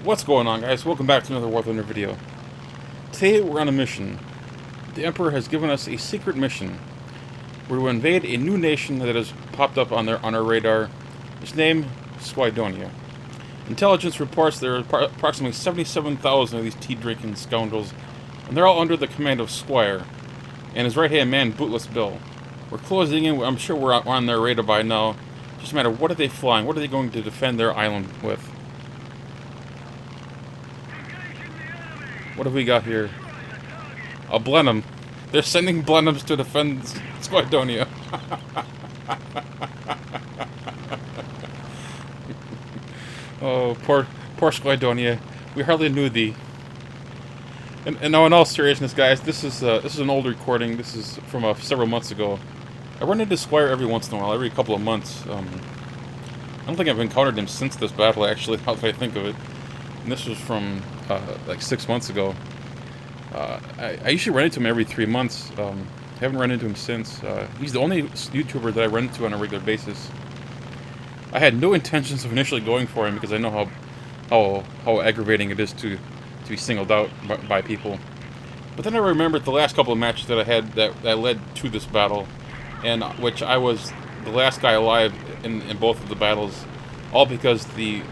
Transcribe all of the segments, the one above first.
What's going on, guys? Welcome back to another War Thunder video. Today we're on a mission. The Emperor has given us a secret mission. We're to invade a new nation that has popped up on our radar. Its name, Squidonia. Intelligence reports there are approximately 77,000 of these tea-drinking scoundrels, and they're all under the command of Squire and his right-hand man, Bootless Bill. We're closing in. I'm sure we're on their radar by now. Just a matter of what are they flying? What are they going to defend their island with? What have we got here? A Blenheim. They're sending Blenheims to defend Squidonia. Oh, poor Squidonia. We hardly knew thee. And now, in all seriousness, guys, this is an old recording. This is from several months ago. I run into Squire every once in a while, every couple of months. I don't think I've encountered him since this battle, actually, now that I think of it. And this was from like 6 months ago. I usually run into him every 3 months. Haven't run into him since. He's the only YouTuber that I run into on a regular basis. I had no intentions of initially going for him because I know how aggravating it is to be singled out by people. But then I remembered the last couple of matches that I had that led to this battle, and which I was the last guy alive in both of the battles, all because the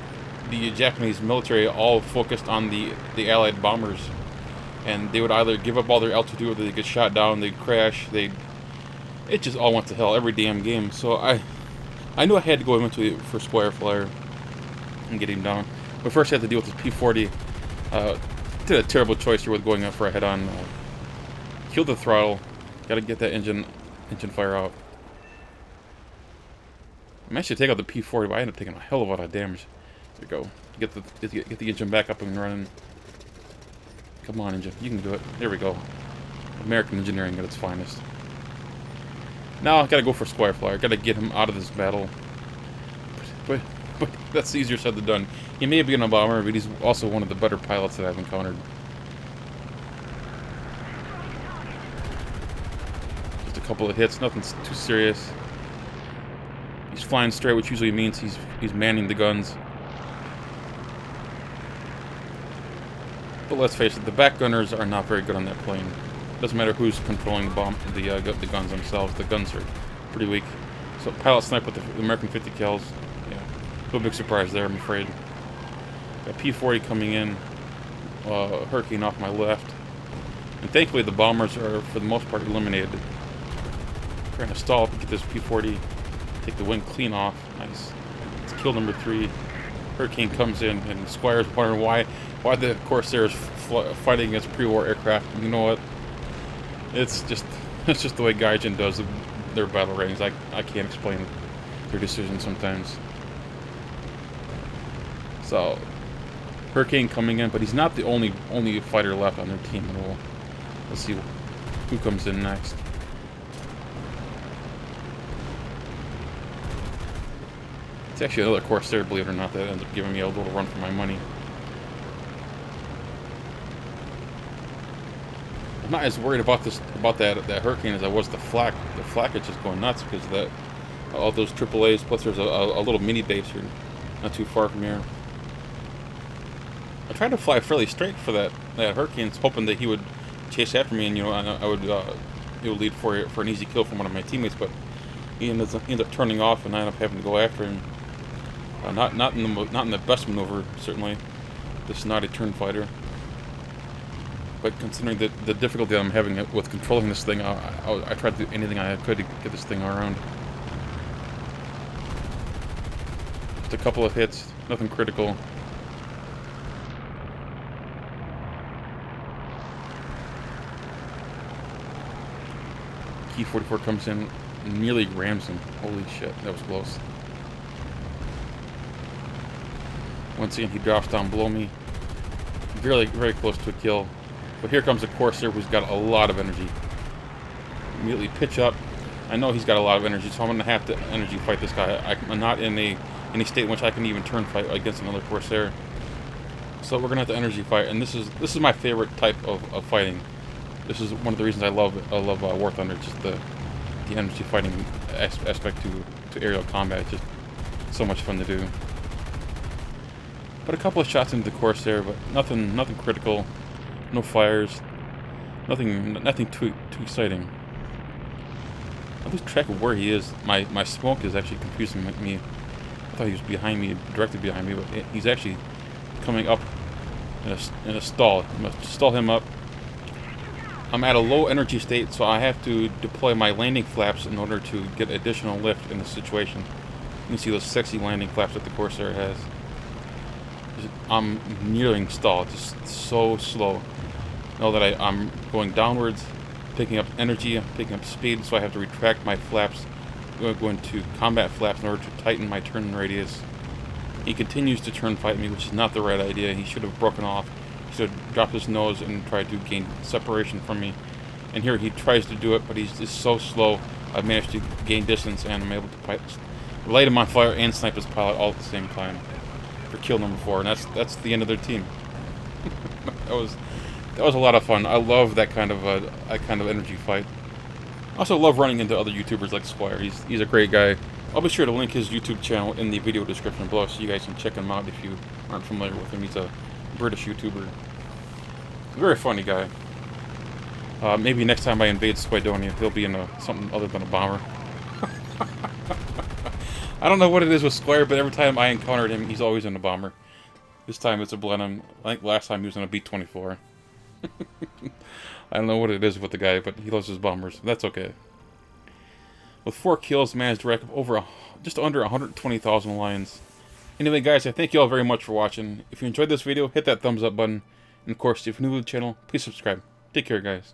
Japanese military all focused on the Allied bombers, and they would either give up all their altitude or they'd get shot down, they'd crash, it just all went to hell every damn game. So I knew I had to go eventually for Squire Flyer and get him down. But first I had to deal with his P-40. Did a terrible choice here with going up for a head-on. Killed the throttle. Gotta get that engine fire out. I managed to take out the P-40, but I ended up taking a hell of a lot of damage. There we go. Get the engine back up and running. Come on, engine. You can do it. There we go. American engineering at its finest. Now I gotta go for Squire Flyer. Gotta get him out of this battle. But that's easier said than done. He may be a bomber, but he's also one of the better pilots that I've encountered. Just a couple of hits, nothing too serious. He's flying straight, which usually means he's manning the guns. But let's face it, the back gunners are not very good on that plane. Doesn't matter who's controlling the guns themselves. The guns are pretty weak. So pilot snipe with the American 50 cals. Yeah, no big surprise there, I'm afraid. Got P-40 coming in, Hurricane off my left, and thankfully the bombers are for the most part eliminated. Trying to stall up and get this P-40, take the wing clean off. Nice. It's kill number 3. Hurricane comes in, and Squire's wondering why the Corsair is fighting against pre-war aircraft. And you know what? It's just the way Gaijin does their battle ratings. I can't explain their decisions sometimes. So Hurricane coming in, but he's not the only fighter left on their team. And let's see who comes in next. It's actually another Corsair, believe it or not, that ends up giving me a little run for my money. I'm not as worried about that Hurricane as I was the flak. The flak is just going nuts because of that. All those AAAs, plus there's a little mini base here, not too far from here. I tried to fly fairly straight for that Hurricane, hoping that he would chase after me, and I would lead for an easy kill from one of my teammates. But he ended up turning off, and I ended up having to go after him. Not in the best maneuver, certainly. This snotty turn fighter. But considering the difficulty I'm having with controlling this thing, I tried to do anything I could to get this thing around. Just a couple of hits, nothing critical. P-44 comes in and nearly rams him. Holy shit, that was close. Once again, he drops down below me. Very, very close to a kill. But here comes a Corsair who's got a lot of energy. Immediately pitch up. I know he's got a lot of energy, so I'm going to have to energy fight this guy. I'm not in any state in which I can even turn fight against another Corsair. So we're going to have to energy fight, and this is my favorite type of fighting. This is one of the reasons I love War Thunder, just the energy fighting aspect to aerial combat. Just so much fun to do. But a couple of shots into the Corsair, but nothing critical. No fires. Nothing too exciting. I lose track of where he is. My smoke is actually confusing me. I thought he was behind me, directly behind me, but he's actually coming up in a stall. I'm gonna stall him up. I'm at a low energy state, so I have to deploy my landing flaps in order to get additional lift in the situation. You can see those sexy landing flaps that the Corsair has. I'm nearing stall, just so slow. Know that I'm going downwards, picking up energy, picking up speed, so I have to retract my flaps, go into combat flaps in order to tighten my turn radius. He continues to turn fight me, which is not the right idea. He should have broken off. He should have dropped his nose and tried to gain separation from me. And here he tries to do it, but he's just so slow. I've managed to gain distance, and I'm able to light him on fire and snipe his pilot all at the same time for kill number 4, and that's the end of their team. That was a lot of fun. I love that kind of energy fight. I also love running into other YouTubers like Squire. He's a great guy. I'll be sure to link his YouTube channel in the video description below so you guys can check him out if you aren't familiar with him. He's a British YouTuber. Very funny guy. Maybe next time I invade Squidonia, he'll be in something other than a bomber. I don't know what it is with Squire, but every time I encountered him, he's always in a bomber. This time it's a Blenheim. I think last time he was in a B-24. I don't know what it is with the guy, but he loves his bombers. That's okay. With 4 kills, managed to rack up over just under 120,000 lines. Anyway, guys, I thank you all very much for watching. If you enjoyed this video, hit that thumbs up button. And of course, if you're new to the channel, please subscribe. Take care, guys.